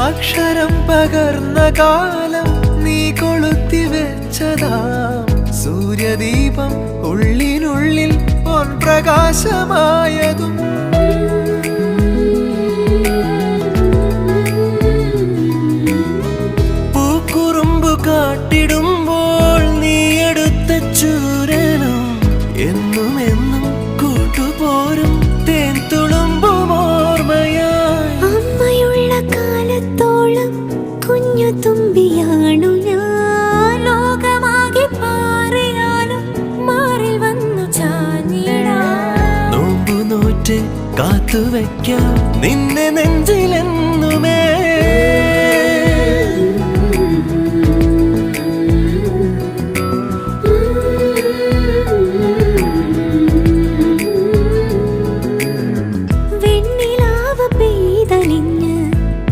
അക്ഷരം പകർന്ന കാലം നീ കൊളുത്തി വെച്ചതാം സൂര്യദീപം ഉള്ളിനുള്ളിൽ പൊൻപ്രകാശമായതും പൂക്കുറുമ്പു കാട്ടിടുമ്പോൾ നീ എടുത്ത ചൂരനും എന്നും എന്നും കൂട്ടുപോരും തേൻ തുളുമ്പും ഓർമ്മയായി. അമ്മയുള്ള കാലത്തോളം കുഞ്ഞു തുമ്പിയാണു ഞാൻ. ലോകമാകെ പാറിയാലും മാറിൽ വന്നു ചാഞ്ഞിടാം. നോമ്പു നോറ്റ് കാത്തുവയ്ക്കാം നിന്നെ നെഞ്ചിൽ